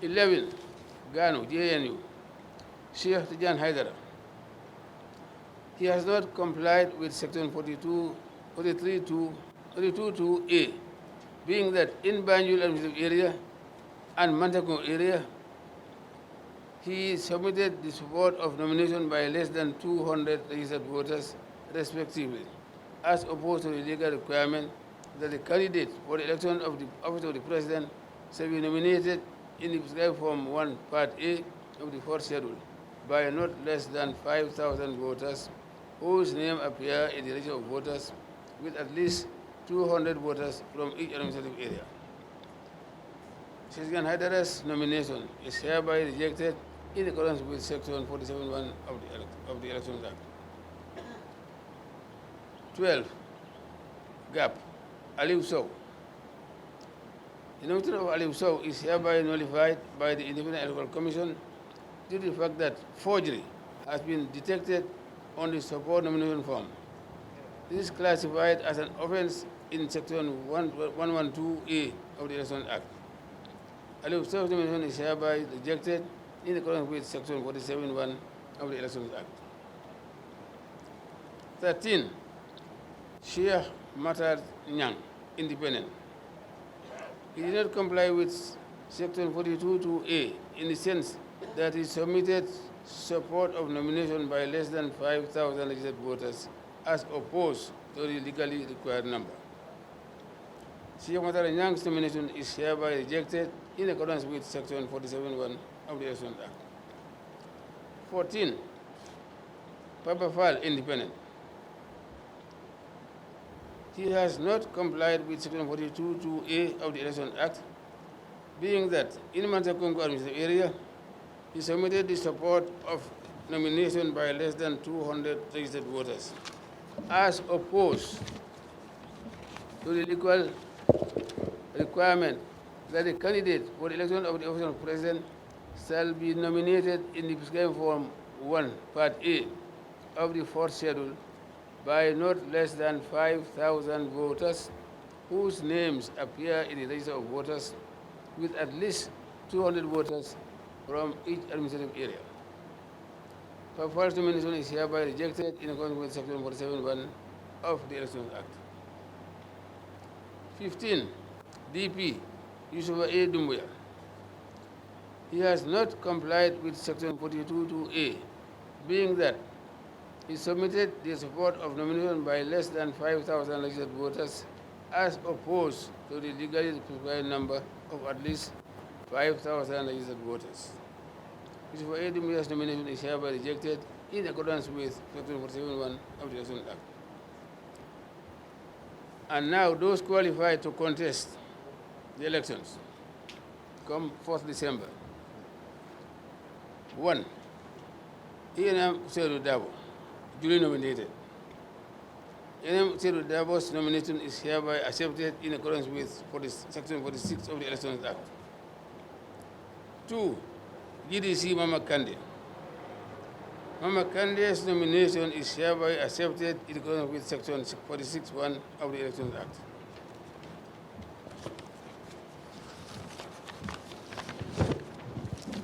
11. Gano, JNU, Sheikh Tijan Haidara. He has not complied with Section 42(2)(a), being that in Banjul administrative area and Mantago area, he submitted the support of nomination by less than 200 registered voters, respectively, as opposed to the legal requirement that the candidate for the election of the office of the President shall be nominated in the prescribed form 1, Part A of the fourth schedule by not less than 5,000 voters whose name appear in the register of voters with at least 200 voters from each administrative area. Section Haidara's nomination is hereby rejected in accordance with Section 47(1) of the Elections Act. 12. Gap. Aliu Sow. The nomination of Aliu Sow is hereby nullified by the Independent Electoral Commission due to the fact that forgery has been detected on the support nomination form. This is classified as an offense in Section 112A of the Elections Act. Aliu Sow's nomination is hereby rejected in accordance with Section 47(1) of the Elections Act. 13. Sheikh Matar Nyang, independent. He did not comply with Section 42(2)A in the sense that he submitted support of nomination by less than 5,000 registered voters as opposed to the legally required number. Sheikh Matar Nyang's nomination is hereby rejected in accordance with Section 47(1) of the Elections Act. 14. Papa Fall, independent. He has not complied with Section 42(2)A of the Elections Act, being that in Mansakungu administrative area, he submitted the support of nomination by less than 200 registered voters, as opposed to the legal requirement that the candidate for the election of the office of president shall be nominated in the prescribed form 1, Part A of the fourth schedule by not less than 5,000 voters whose names appear in the register of voters with at least 200 voters from each administrative area. False nomination is hereby rejected in accordance with Section 47(1) of the Elections Act. 15. DP Yusufa A. Dumbuya. He has not complied with Section 42(2)A, being that he submitted the support of nomination by less than 5,000 registered voters as opposed to the legally prescribed number of at least 5,000 registered voters. Yusufa A. Dumbuya's nomination is hereby rejected in accordance with Section 47(1) of the Elections Act. And now those qualified to contest the elections come 4th December. 1. E.N.M. Seydou Dabo, duly nominated. E.N.M. Seydou Dabo's nomination is hereby accepted in accordance with Section 46 of the Elections Act. 2. GDC Mama Kande. Mama Kande's nomination is hereby accepted in accordance with Section 46(1) of the Elections Act.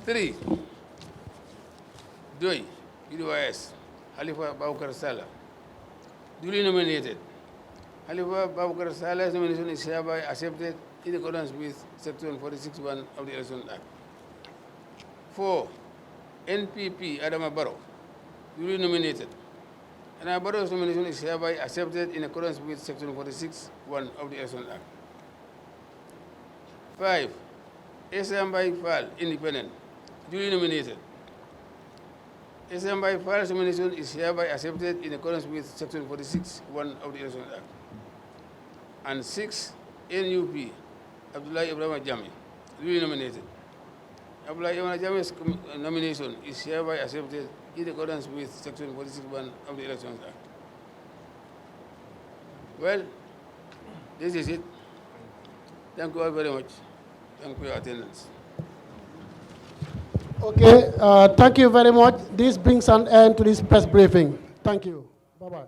3. Doi, UDYS, Halifa Babukar Sallah, duly nominated. Halifa Babukar Salah's nomination is hereby accepted in accordance with Section 46(1) of the Elections Act. 4. NPP Adama Barrow, duly nominated. Adama Barrow's nomination is hereby accepted in accordance with Section 46(1) of the Elections Act. 5. Esambai Fall, independent, duly nominated. Esambai Fall's nomination is hereby accepted in accordance with Section 46(1) of the Elections Act. And 6. NUP Abdullah Ibrahim Jami, duly nominated. Abdullah Ibrahim Jami's nomination is hereby accepted in accordance with Section 46(1) of the Elections Act. Well, this is it. Thank you all very much. Thank you for your attendance. Okay, thank you very much. This brings an end to this press briefing. Thank you. Bye-bye.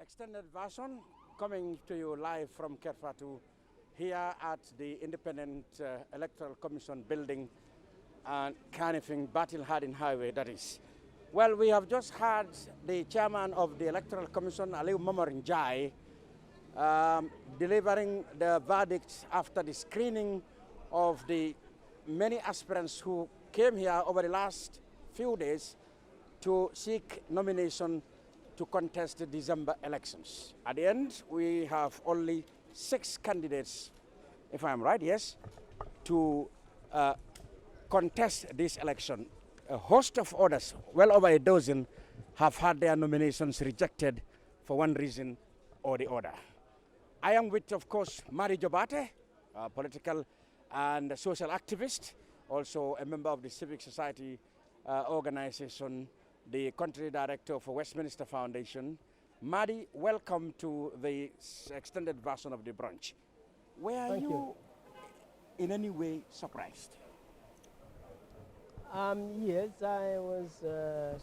extended version coming to you live from Kerr here at the Independent Electoral Commission building and Carnifing Battle Harding Highway, that is. Well, we have just had the chairman of the Electoral Commission, Aliu Momorin Jai, delivering the verdict after the screening of the many aspirants who came here over the last few days to seek nomination to contest the December elections. At the end, we have only 6 candidates, if I'm right, yes, to contest this election. A host of others, well over a dozen, have had their nominations rejected for one reason or the other. I am with, of course, Mari Jobate, a political and social activist, also a member of the Civic Society organization, the country director for Westminster Foundation. Madi, welcome to the extended version of the brunch. Were you in any way surprised? Yes, I was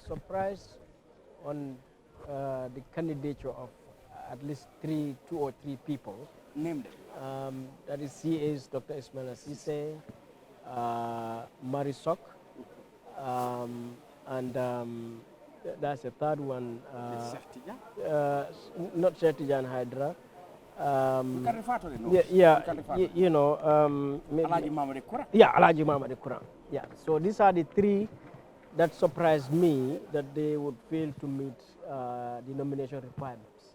surprised on the candidature of at least 2 or 3 people. Name them. That is CA's Dr. Ismail Assise, Marisok, and that's a third one. Not Shertijan Hydra. You can refer to the notes. You know. Alaji Mamadi Kura. Yeah, Alaji Mamadi Kura. Yeah, so these are the 3 that surprised me that they would fail to meet the nomination requirements.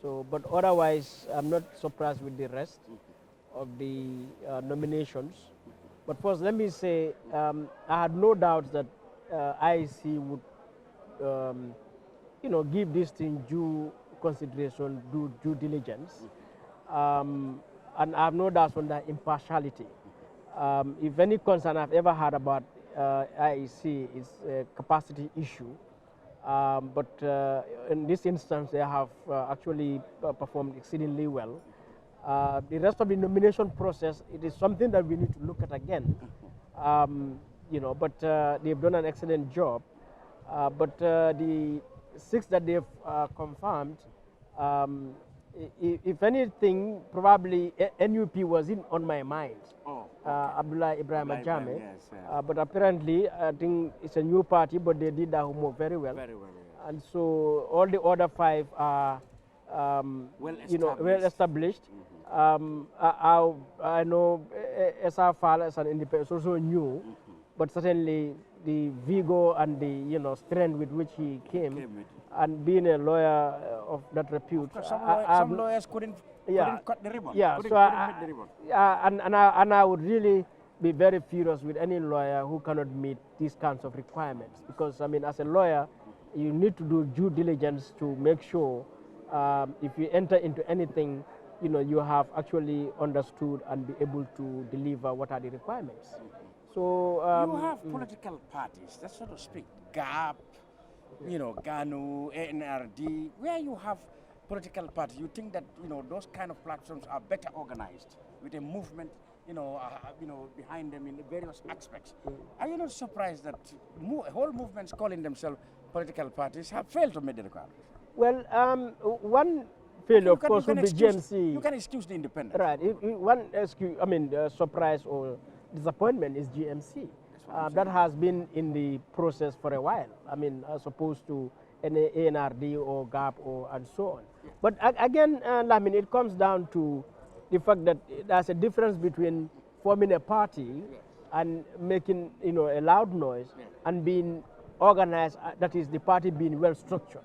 So, but otherwise, I'm not surprised with the rest of the nominations. But first, let me say, I had no doubt that IEC would, you know, give this thing due consideration, due diligence. And I have no doubt on that impartiality. If any concern I've ever had about IEC is a capacity issue, but in this instance, they have actually performed exceedingly well. The rest of the nomination process, it is something that we need to look at again. You know, but they've done an excellent job. But the 6 that they've confirmed, if anything, probably NUP was on my mind. Abdullah Ibrahim Ajame. Yes, but apparently, I think it's a new party, but they did that homework very well. Very well, yeah. And so all the other 5 are, you know, well established. I know SR Fal as an independent is also new, but certainly the vigor and the strength with which he came and being a lawyer of that repute. Some lawyers couldn't cut the ribbon. Yeah, and I would really be very furious with any lawyer who cannot meet these kinds of requirements, because I mean, as a lawyer, you need to do due diligence to make sure if you enter into anything, you know, you have actually understood and be able to deliver what are the requirements. So you have political parties, that so to speak, GAP, you know, GANU, ANRD, where you have political parties. You think that, you know, those kind of platforms are better organized with a movement, you know, behind them in the various aspects. Are you not surprised that whole movements calling themselves political parties have failed to meet the requirements? Well, one failure, of course, would be GMC. You can excuse the independent. Right. One excuse, I mean, surprise or disappointment is GMC. That has been in the process for a while. I mean, as opposed to ANRD or GAP and so on. But again, I mean, it comes down to the fact that there's a difference between forming a party and making, you know, a loud noise and being organized, that is the party being well structured.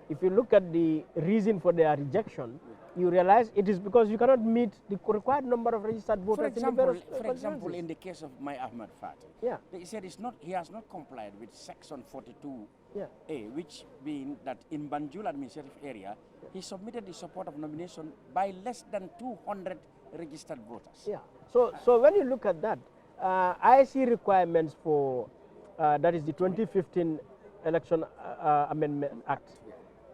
If you look at the reason for their rejection, you realize it is because you cannot meet the required number of registered voters. For example, in the case of my Ahmed Fatou, they said he has not complied with Section 42A, which means that in Banjul administrative area, he submitted the support of nomination by less than 200 registered voters. Yeah. So when you look at that, IEC requirements for that is the 2015 Election Amendment Act.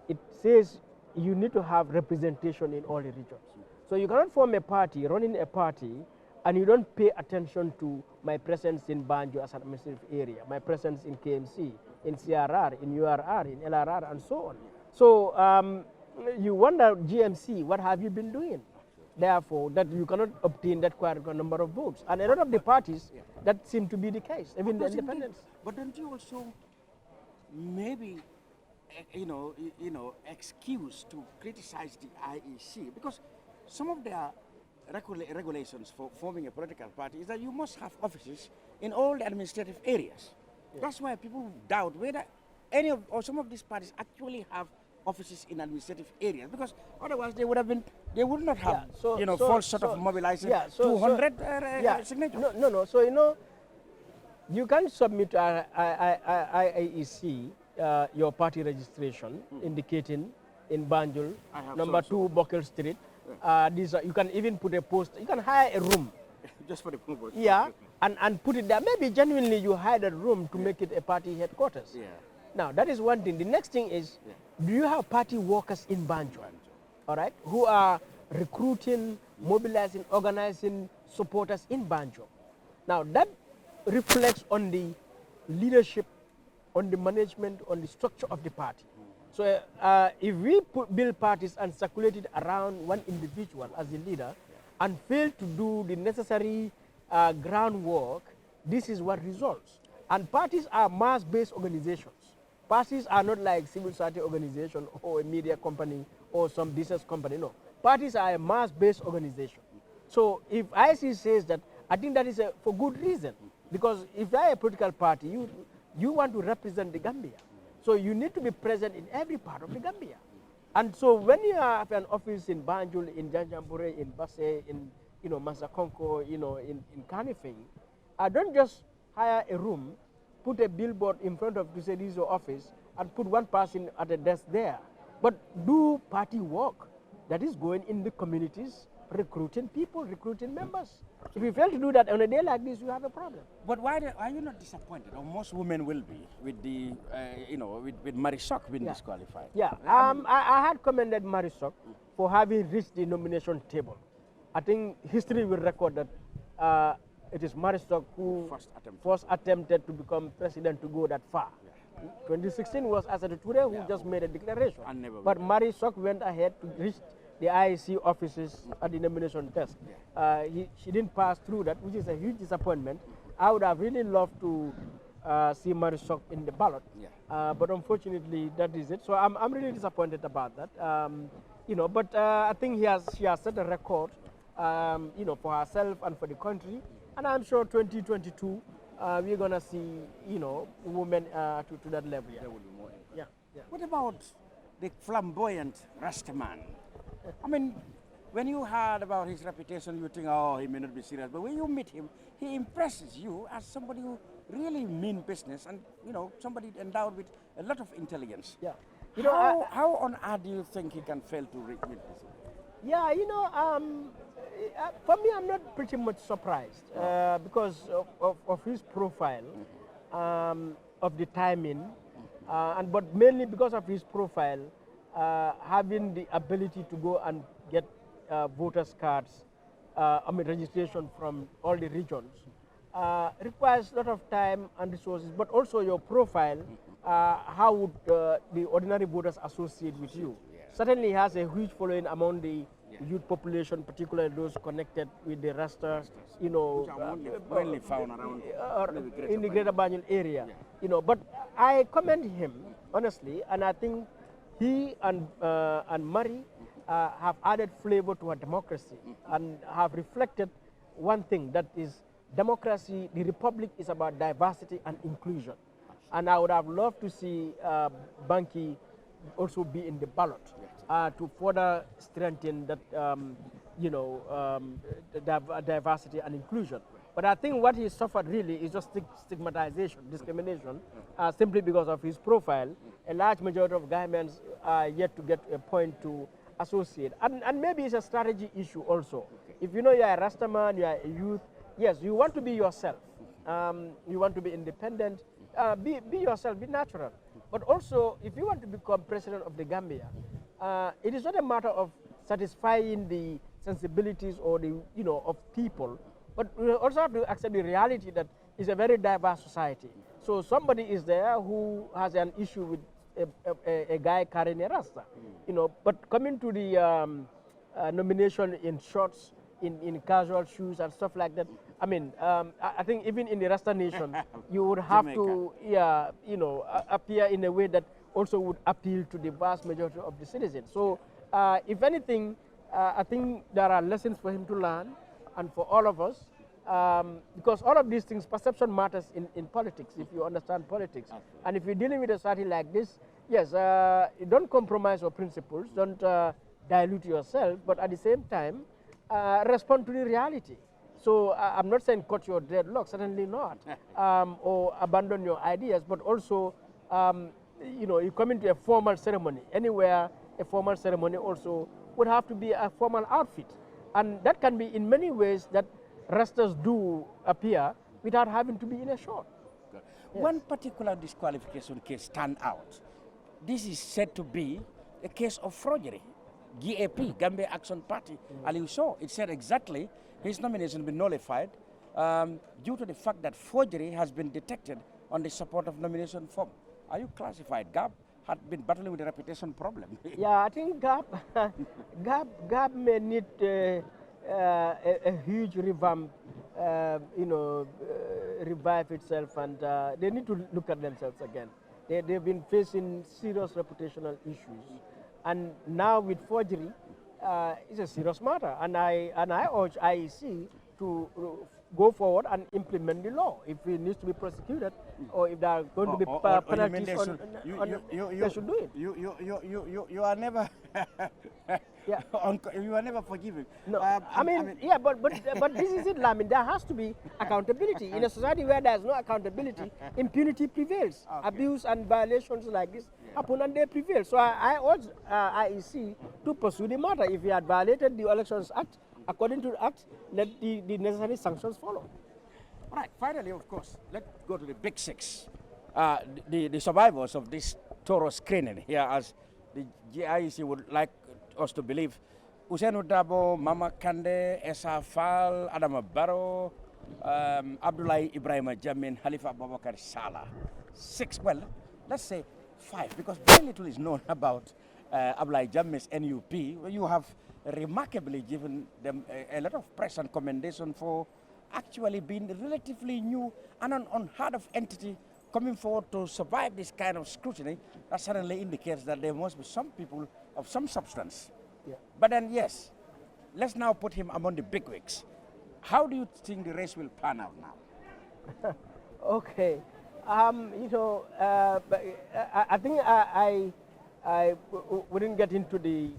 It says you need to have representation in all the regions. So you cannot form a party, running a party, and you don't pay attention to my presence in Banjul as an administrative area, my presence in KMC, in CRR, in URR, in LRR, and so on. So you wonder, GMC, what have you been doing? Therefore, that you cannot obtain that quite number of votes. And a lot of the parties, that seem to be the case, even the independents. But don't you also maybe, excuse to criticize the IEC? Because some of their regulations for forming a political party is that you must have offices in all the administrative areas. That's why people doubt whether any of or some of these parties actually have offices in administrative areas, because otherwise they would not have false sort of mobilizing 200 signatures. No. So you can submit to IEC your party registration indicating in Banjul, number 2 Buckle Street. You can even put a post. You can hire a room. Just for the purpose. Yeah, and put it there. Maybe genuinely you hired a room to make it a party headquarters. Yeah. Now, that is one thing. The next thing is, do you have party workers in Banjul, all right, who are recruiting, mobilizing, organizing supporters in Banjul? Now, that reflects on the leadership, on the management, on the structure of the party. So if we build parties and circulate it around one individual as the leader and fail to do the necessary groundwork, this is what results. And parties are mass-based organizations. Parties are not like civil society organization or a media company or some business company. No, parties are a mass-based organization. So if IEC says that, I think that is for good reason. Because if you are a political party, you want to represent the Gambia. So you need to be present in every part of the Gambia. And so when you have an office in Banjul, in Janjanbureh, in Basse, in Masakonko, in Kanifing, don't just hire a room, put a billboard in front of to say this is your office, and put one person at a desk there. But do party work that is going in the communities, recruiting people, recruiting members. If you fail to do that on a day like this, you have a problem. But why are you not disappointed? Or most women will be with the, with Marisok being disqualified. Yeah, I had commended Marisok for having reached the nomination table. I think history will record that it is Marisok who first attempted to become president to go that far. 2016 was Asadu Toure who just made a declaration. But Marisok went ahead to reach the IEC offices at the nomination desk. She didn't pass through that, which is a huge disappointment. I would have really loved to see Marisok in the ballot, but unfortunately that is it. So I'm really disappointed about that. But I think she has set a record, for herself and for the country. And I'm sure 2022 we're gonna see, women to that level. Yeah. There will be more. Yeah. What about the flamboyant Rastaman? I mean, when you heard about his reputation, you think, oh, he may not be serious. But when you meet him, he impresses you as somebody who really means business and, somebody endowed with a lot of intelligence. Yeah. How on earth do you think he can fail to reach this? Yeah, for me, I'm not pretty much surprised because of his profile, of the timing, but mainly because of his profile, having the ability to go and get voters' cards, registration from all the regions, requires a lot of time and resources, but also your profile, how would the ordinary voters associate with you? Certainly has a huge following among the youth population, particularly those connected with the Rasta, mainly found around in the Greater Banjul area. But I commend him honestly, and I think he and Murray have added flavor to our democracy and have reflected one thing, that is democracy. The republic is about diversity and inclusion, and I would have loved to see Banky also be in the ballot to further strengthen that, diversity and inclusion. But I think what he suffered really is just stigmatization, discrimination, simply because of his profile. A large majority of Ghanaians are yet to get a point to associate. And maybe it's a strategy issue also. If you're a Rastaman, you're a youth, yes, you want to be yourself. You want to be independent. Be yourself, be natural. But also, if you want to become president of the Gambia, it is not a matter of satisfying the sensibilities or the, of people, but we also have to accept the reality that it's a very diverse society. So somebody is there who has an issue with a guy carrying a rasta, you know. But coming to the nomination in shorts, in casual shoes and stuff like that, I mean, I think even in the Rasta nation, you would have to, yeah, you know, appear in a way that also would appeal to the vast majority of the citizens. So, if anything, I think there are lessons for him to learn, and for all of us, because all of these things, perception matters in politics, if you understand politics. Absolutely. And if you're dealing with a society like this, yes, don't compromise your principles, don't dilute yourself, but at the same time, respond to the reality. So I'm not saying cut your dreadlocks, certainly not, or abandon your ideas, but also, you know, you come into a formal ceremony. Anywhere, a formal ceremony also would have to be a formal outfit. And that can be in many ways that Rastas do appear without having to be in a short. Yes. One particular disqualification case stand out. This is said to be a case of forgery. GAP, Gambia Action Party, Aliou Sow, it said exactly his nomination been nullified due to the fact that forgery has been detected on the support of nomination form. Are you classified? GAP had been battling with a reputation problem. Yeah, I think GAP may need a huge revamp, you know, revive itself, and they need to look at themselves again. They've been facing serious reputational issues, and now with forgery, it's a serious matter. And I urge IEC to go forward and implement the law. If it needs to be prosecuted, or if there are going to be penalties, they should do it. You are never, yeah. You are never forgiving. No, I mean, yeah, but this is it, I mean, there has to be accountability. In a society where there's no accountability, impunity prevails. Okay. Abuse and violations like this happen, and they prevail. So I urge IEC to pursue the matter. If he had violated the Elections Act, according to the Act, let the necessary sanctions follow. All right, finally, of course, let's go to the big six. The survivors of this thorough screening here, as the IEC would like us to believe: Usainu Dabo, Mama Kande, Esa Fall, Adama Barrow, Abdullahi Ibrahim Jamin, Halifa Abubakar Salah. 6, well, let's say 5, because very little is known about Abdullahi Jammeh's NUP. You have remarkably given them a lot of press and commendation for actually being relatively new and an unheard of entity coming forward to survive this kind of scrutiny. That certainly indicates that there must be some people of some substance. Yeah. But then, yes, let's now put him among the bigwigs. How do you think the race will pan out now? Okay. You know, I think I wouldn't get into the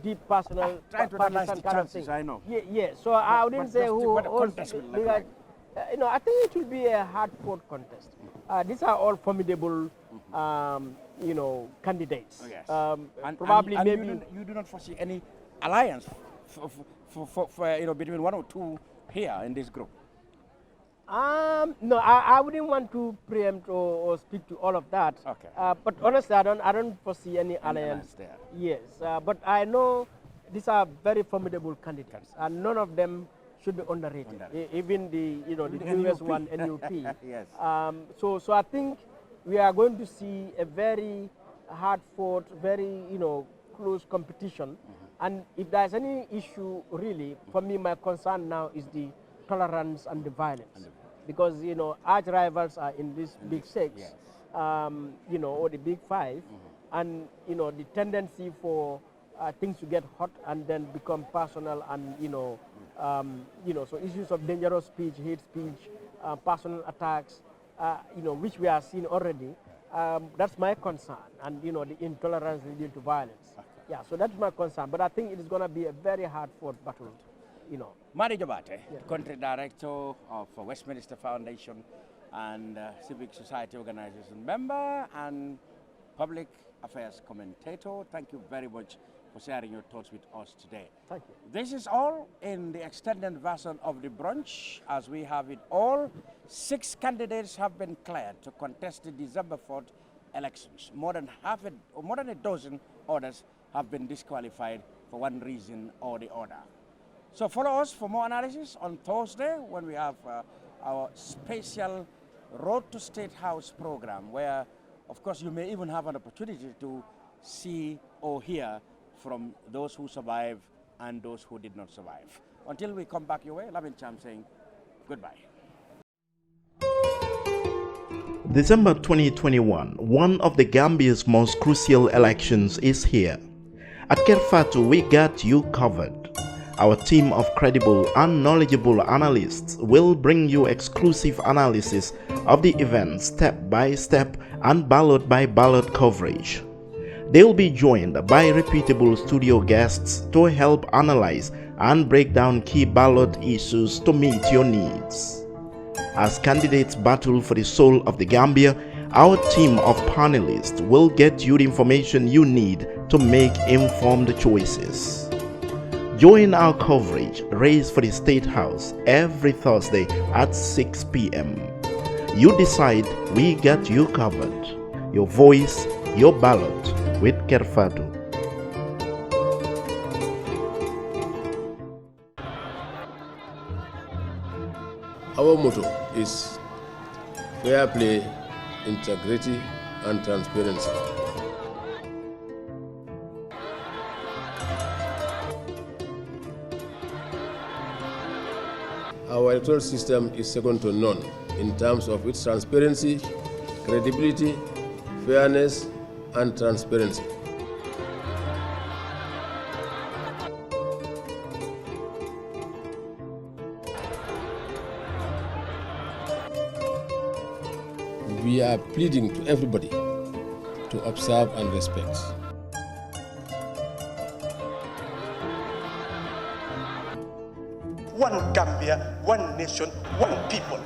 deep personal partisan kind of thing. I know. Yeah. So I wouldn't say who. You know, I think it will be a hard-fought contest. These are all formidable, you know, candidates. Oh, yes. Probably, and maybe you do not foresee any alliance for you know, between one or two here in this group. No, I wouldn't want to preempt or speak to all of that. Okay. But honestly, I don't foresee any alliance there. Yes, but I know these are very formidable candidates, and none of them should be underrated. Even the newest one, NUP. Yes. So I think we are going to see a very hard-fought, very close competition. And if there's any issue, really, for me, my concern now is the tolerance and the violence. Because, arch rivals are in this big six, yes. Or the big five. And, the tendency for things to get hot and then become personal and, so issues of dangerous speech, hate speech, personal attacks, which we are seeing already, that's my concern. And, the intolerance leading to violence. Yeah, so that's my concern. But I think it is going to be a very hard-fought battle, Mari Jabate, Country Director of Westminster Foundation and Civic Society Organization member and Public Affairs commentator. Thank you very much for sharing your thoughts with us today. Thank you. This is all in the extended version of the brunch. As we have it all, 6 candidates have been cleared to contest the December 4th elections. More than a dozen others have been disqualified for one reason or the other. So follow us for more analysis on Thursday when we have our special Road to State House program, where of course, you may even have an opportunity to see or hear from those who survived and those who did not survive. Until we come back your way, Lamin Cham saying goodbye. December 2021, one of the Gambia's most crucial elections is here. At Kerr Fatou, we got you covered. Our team of credible and knowledgeable analysts will bring you exclusive analysis of the event step by step and ballot by ballot coverage. They'll be joined by reputable studio guests to help analyze and break down key ballot issues to meet your needs. As candidates battle for the soul of the Gambia, our team of panelists will get you the information you need to make informed choices. Join our coverage, Race for the State House, every Thursday at 6 p.m. You decide, we got you covered. Your voice, your ballot with Kerr Fatou. Our motto is fair play, integrity, and transparency. Our electoral system is second to none in terms of its transparency, credibility, fairness, and transparency. We are pleading to everybody to observe and respect. One Gambia, one nation, one people.